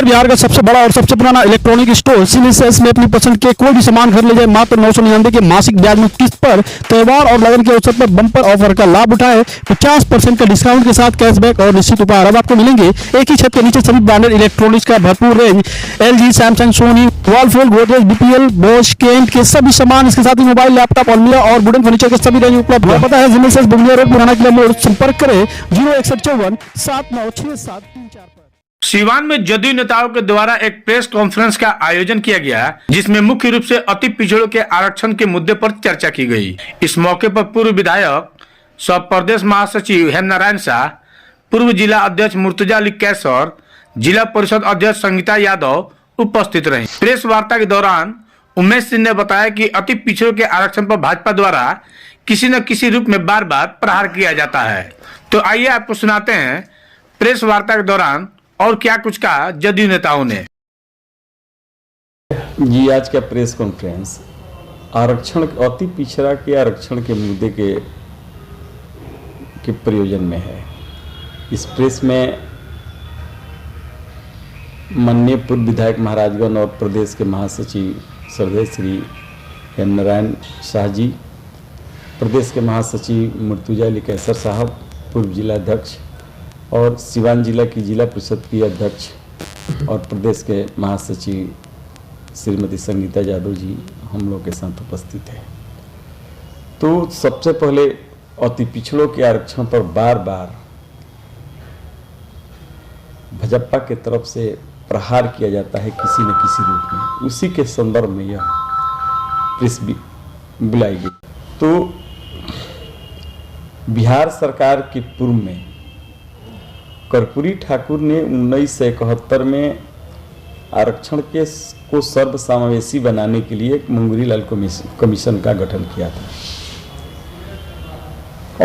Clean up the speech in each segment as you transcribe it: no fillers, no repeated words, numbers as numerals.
उत्तर बिहार का सबसे बड़ा और सबसे पुराना इलेक्ट्रॉनिक स्टोर सिलीसेस में अपनी पसंद के कोई भी सामान घर ले जाए मात्र 999 के मासिक ब्याज मुक्त किस्त पर। त्योहार और लगन के अवसर पर बम्पर ऑफर का लाभ उठाए। 50% का डिस्काउंट के साथ कैशबैक और निश्चित उपहार अब आपको मिलेंगे एक ही छत के नीचे। सभी ब्रांडेड इलेक्ट्रॉनिक्स का भरपूर range, LG, Samsung, Sony, Whirlpool, Godrej, BPL, Bosch, Kent के सभी सामान, इसके साथ ही मोबाइल, लैपटॉप, अलमीरा और वुडन फर्नीचर के सभी रेंज उपलब्ध है। पता है सिलीसेस, बुंदिया रोड, पुराना किला मोड़। संपर्क करें 06154796734 पर। सीवान में जदयू नेताओं के द्वारा एक प्रेस कॉन्फ्रेंस का आयोजन किया गया, जिसमें मुख्य रूप से अति पिछड़ों के आरक्षण के मुद्दे पर चर्चा की गई। इस मौके पर पूर्व विधायक सह प्रदेश महासचिव हेमनारायण शाह, पूर्व जिला अध्यक्ष मुर्तजा अली कैसर, जिला परिषद अध्यक्ष संगीता यादव उपस्थित रहे। प्रेस वार्ता के दौरान उमेश सिंह ने बताया कि अति पिछड़ों के आरक्षण पर भाजपा द्वारा किसी न किसी रूप में बार बार प्रहार किया जाता है। तो आइए आपको सुनाते हैं प्रेस वार्ता के दौरान और क्या कुछ कहा जदयू नेताओं ने। जी, आज का प्रेस कॉन्फ्रेंस आरक्षण, अति पिछड़ा के आरक्षण के मुद्दे के प्रयोजन में है। इस प्रेस में माननीय पूर्व विधायक महाराजगंज और प्रदेश के महासचिव श्रद्धेय श्री हेमनारायण शाह जी, प्रदेश के महासचिव मुर्तजा अली कैसर साहब, पूर्व जिला अध्यक्ष और सिवान जिला की जिला परिषद की अध्यक्ष और प्रदेश के महासचिव श्रीमती संगीता यादव जी हम लोग के साथ उपस्थित है। तो सबसे पहले अति पिछड़ों के आरक्षण पर बार बार भाजपा के तरफ से प्रहार किया जाता है किसी न किसी रूप में, उसी के संदर्भ में यह प्रेस बुलाई गई। तो बिहार सरकार के पूर्व में कर्पूरी ठाकुर ने 1971 में आरक्षण के को सर्वसमावेशी बनाने के लिए एक मंगूरी लाल कमीशन का गठन किया था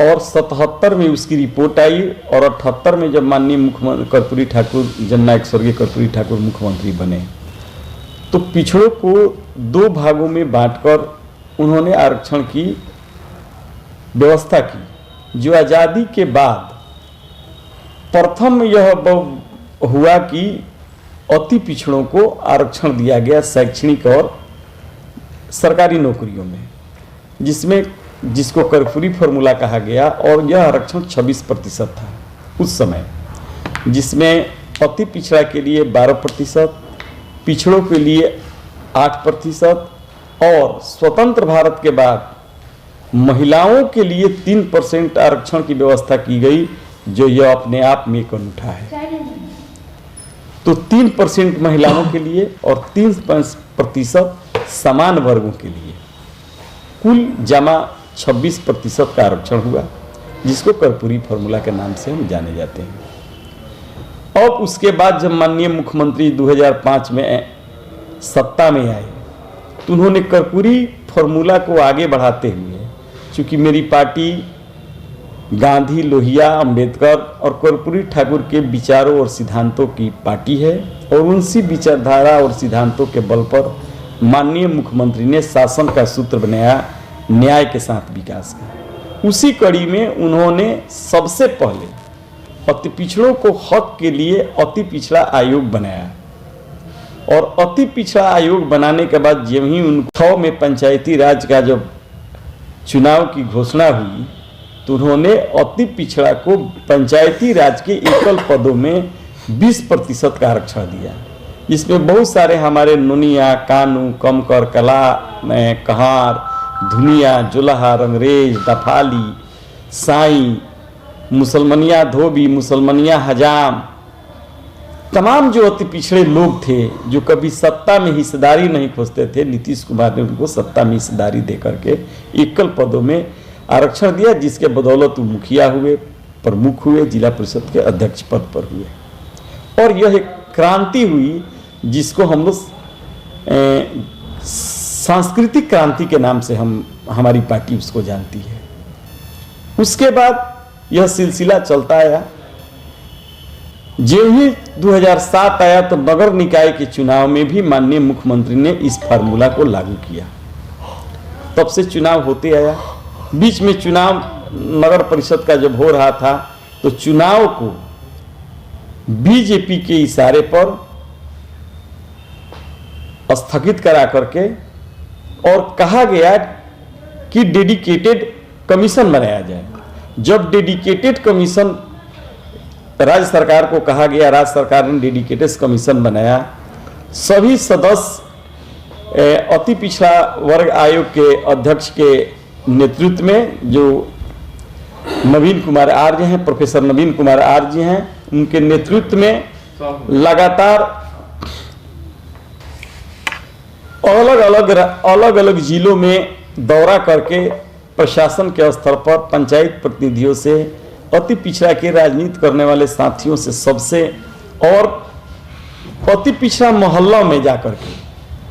और 77 में उसकी रिपोर्ट आई और 78 में जब माननीय मुख्यमंत्री कर्पूरी ठाकुर, जननायक स्वर्गीय कर्पूरी ठाकुर मुख्यमंत्री बने तो पिछड़ों को दो भागों में बांटकर उन्होंने आरक्षण की व्यवस्था की। जो आज़ादी के बाद प्रथम यह हुआ कि अति पिछड़ों को आरक्षण दिया गया शैक्षणिक और सरकारी नौकरियों में, जिसको कर्पूरी फार्मूला कहा गया और यह आरक्षण 26% था उस समय, जिसमें अति पिछड़ा के लिए 12%, पिछड़ों के लिए 8% और स्वतंत्र भारत के बाद महिलाओं के लिए 3% आरक्षण की व्यवस्था की गई, जो यह अपने आप में एक अनूठा है। तो 3% महिलाओं के लिए और 3% समान वर्गों के लिए, कुल जमा 26% का आरक्षण हुआ, जिसको कर्पूरी फार्मूला के नाम से हम जाने जाते हैं। अब उसके बाद जब माननीय मुख्यमंत्री 2005 में सत्ता में आए तो उन्होंने कर्पूरी फार्मूला को आगे बढ़ाते हुए, चूंकि मेरी पार्टी गांधी, लोहिया, अंबेडकर और कर्पूरी ठाकुर के विचारों और सिद्धांतों की पार्टी है और उनसी विचारधारा और सिद्धांतों के बल पर माननीय मुख्यमंत्री ने शासन का सूत्र बनाया, न्याय के साथ विकास का। उसी कड़ी में उन्होंने सबसे पहले अति पिछड़ों को हक के लिए अति पिछड़ा आयोग बनाया और अति पिछड़ा आयोग बनाने के बाद जब ही उन में पंचायती राज का जब चुनाव की घोषणा हुई तो उन्होंने अति पिछड़ा को पंचायती राज के एकल पदों में 20% का आरक्षण दिया, जिसमें बहुत सारे हमारे नुनिया, कानू, कमकर, कला, कहार, धुनिया, जुलाहा, रंगरेज, दफाली, साई, मुसलमनिया धोबी, मुसलमनिया हजाम, तमाम जो अति पिछड़े लोग थे जो कभी सत्ता में हिस्सेदारी नहीं खोजते थे, नीतीश कुमार ने उनको सत्ता में हिस्सेदारी दे करके एकल पदों में आरक्षण दिया, जिसके बदौलत वो मुखिया हुए, प्रमुख हुए, जिला परिषद के अध्यक्ष पद पर हुए और यह एक क्रांति हुई जिसको हम लोग सांस्कृतिक क्रांति के नाम से हमारी पार्टी उसको जानती है। उसके बाद यह सिलसिला चलता आया। जो ही 2007 आया तो नगर निकाय के चुनाव में भी माननीय मुख्यमंत्री ने इस फार्मूला को लागू किया। तब से चुनाव होते आया। बीच में चुनाव नगर परिषद का जब हो रहा था तो चुनाव को बीजेपी के इशारे पर स्थगित करा करके और कहा गया कि डेडिकेटेड कमीशन बनाया जाए। जब डेडिकेटेड कमीशन राज्य सरकार को कहा गया, राज्य सरकार ने डेडिकेटेड कमीशन बनाया। सभी सदस्य अति पिछड़ा वर्ग आयोग के अध्यक्ष के नेतृत्व में, जो नवीन कुमार आर्य हैं, प्रोफेसर नवीन कुमार आर्य हैं, उनके नेतृत्व में लगातार अलग अलग जिलों में दौरा करके प्रशासन के स्तर पर पंचायत प्रतिनिधियों से, अति पिछड़ा के राजनीति करने वाले साथियों से, सबसे, और अति पिछड़ा मोहल्ला में जाकर के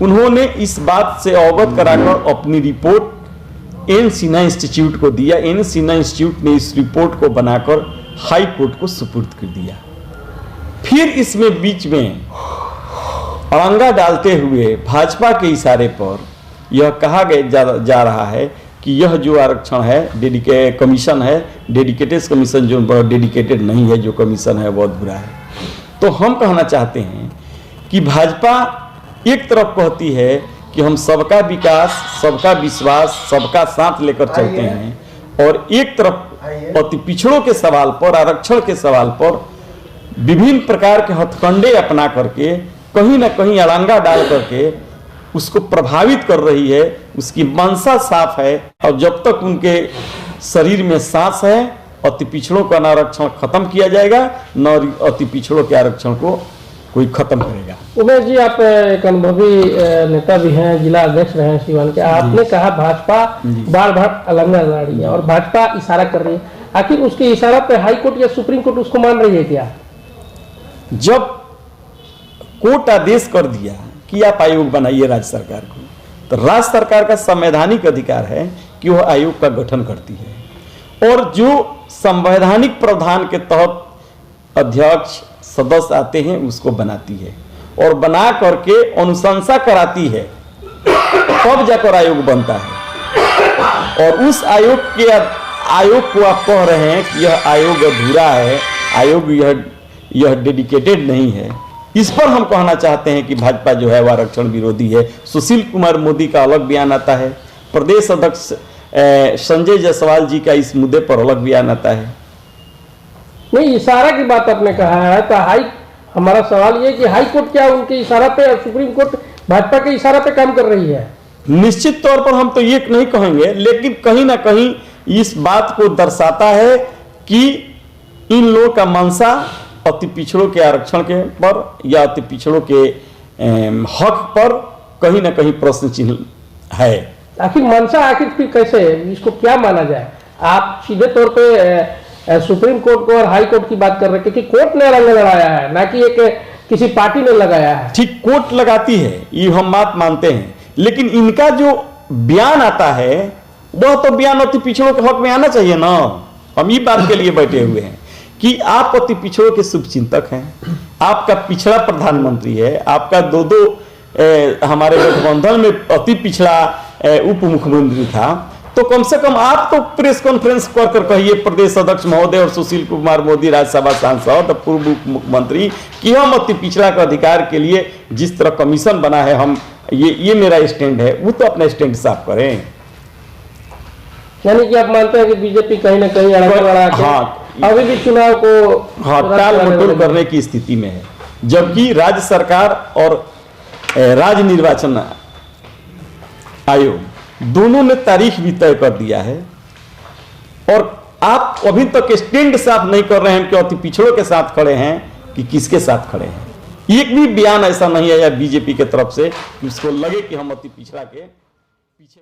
उन्होंने इस बात से अवगत कराकर अपनी रिपोर्ट एन सिन्हा इंस्टीट्यूट को दिया। एन सिन्हा इंस्टीट्यूट ने इस रिपोर्ट को बनाकर हाई कोर्ट को सुपुर्द कर दिया। फिर इसमें बीच में अड़ंगा डालते हुए भाजपा के इशारे पर यह कहा जा रहा है कि यह जो आरक्षण है, कमीशन है, डेडिकेटेड कमीशन, जो डेडिकेटेड नहीं है, जो कमीशन है बहुत बुरा है। तो हम कहना चाहते हैं कि भाजपा एक तरफ कहती है कि हम सबका विकास, सबका विश्वास, सबका साथ लेकर चलते हैं, और एक तरफ अति पिछड़ों के सवाल पर, आरक्षण के सवाल पर विभिन्न प्रकार के हथकंडे अपना करके कहीं ना कहीं अड़ंगा डाल करके उसको प्रभावित कर रही है। उसकी मंशा साफ है, और जब तक उनके शरीर में सांस है, अति पिछड़ों का आरक्षण खत्म किया जाएगा, न अति पिछड़ों के आरक्षण को कोई खत्म करेगा। उमेश जी, आप एक अनुभवी नेता भी हैं, जिला अध्यक्ष रहे हैं सीवान के। आपने कहा भाजपा बार बार अड़ंगा ला रही है और भाजपा इशारा कर रही है, आखिर उसके इशारा पे हाई कोर्ट या सुप्रीम कोर्ट उसको मान रही है क्या? जब कोर्ट आदेश कर दिया कि आप आयोग बनाइए राज्य सरकार को, तो राज्य सरकार का संवैधानिक अधिकार है कि वह आयोग का गठन करती है, और जो संवैधानिक प्रावधान के तहत अध्यक्ष सदस्य आते हैं उसको बनाती है, और बना करके अनुशंसा कराती है, तब जाकर आयोग बनता है। और उस आयोग को आप कह रहे हैं कि यह आयोग अधूरा है, आयोग यह डेडिकेटेड नहीं है। इस पर हम कहना चाहते हैं कि भाजपा जो है वह आरक्षण विरोधी है। सुशील कुमार मोदी का अलग बयान आता है, प्रदेश अध्यक्ष संजय जायसवाल जी का इस मुद्दे पर अलग बयान आता है। नहीं, इशारा की बात आपने कहा है, तो हमारा सवाल ये कि हाई कोर्ट क्या उनके इशारा पे और सुप्रीम कोर्ट भाजपा के इशारा पे काम कर रही है? निश्चित तौर पर हम तो ये नहीं कहेंगे, लेकिन कहीं ना कहीं इस बात को दर्शाता है कि इन लोगों का मंशा अति पिछड़ों के आरक्षण के पर या अति पिछड़ों के हक पर कहीं ना कहीं प्रश्न चिन्ह है। आखिर मंशा आखिर फिर कैसे, इसको क्या माना जाए? आप सीधे तौर पे सुप्रीम कोर्ट को और हाई कोर्ट की बात कर रहे हैं, क्योंकि कोर्ट ने अड़ंगा लगाया है, ना कि एक किसी पार्टी ने लगाया है। ठीक, कोर्ट लगाती है, ये हम बात मानते हैं, लेकिन इनका जो बयान आता है वह तो बयान अति पिछड़ों के हक में आना चाहिए ना। हम ये बात के लिए बैठे हुए हैं कि आप अति पिछड़ों के शुभचिंतक हैं, आपका पिछड़ा प्रधानमंत्री है, आपका दो हमारे गठबंधन में अति पिछड़ा उप मुख्यमंत्री था, तो कम से कम आप तो प्रेस कॉन्फ्रेंस कर कहिए प्रदेश अध्यक्ष महोदय और सुशील कुमार मोदी राज्यसभा सांसद पूर्व उप मुख्यमंत्री कि हम अति पिछड़ा के अधिकार के लिए जिस तरह कमीशन बना है, हम ये मेरा स्टैंड है, वो तो अपना स्टैंड साफ करें। यानी कि आप मानते हैं कि बीजेपी कहीं ना कहीं अभी भी चुनाव को टाल मटोल करने की स्थिति में है, जबकि राज्य सरकार और राज्य निर्वाचन आयोग दोनों ने तारीख भी तय कर दिया है, और आप अभी तक स्टैंड साफ नहीं कर रहे हैं कि अति पिछड़ों के साथ खड़े हैं कि किसके साथ खड़े हैं। एक भी बयान ऐसा नहीं आया बीजेपी के तरफ से कि उसको लगे कि हम अति पिछड़ा के पीछे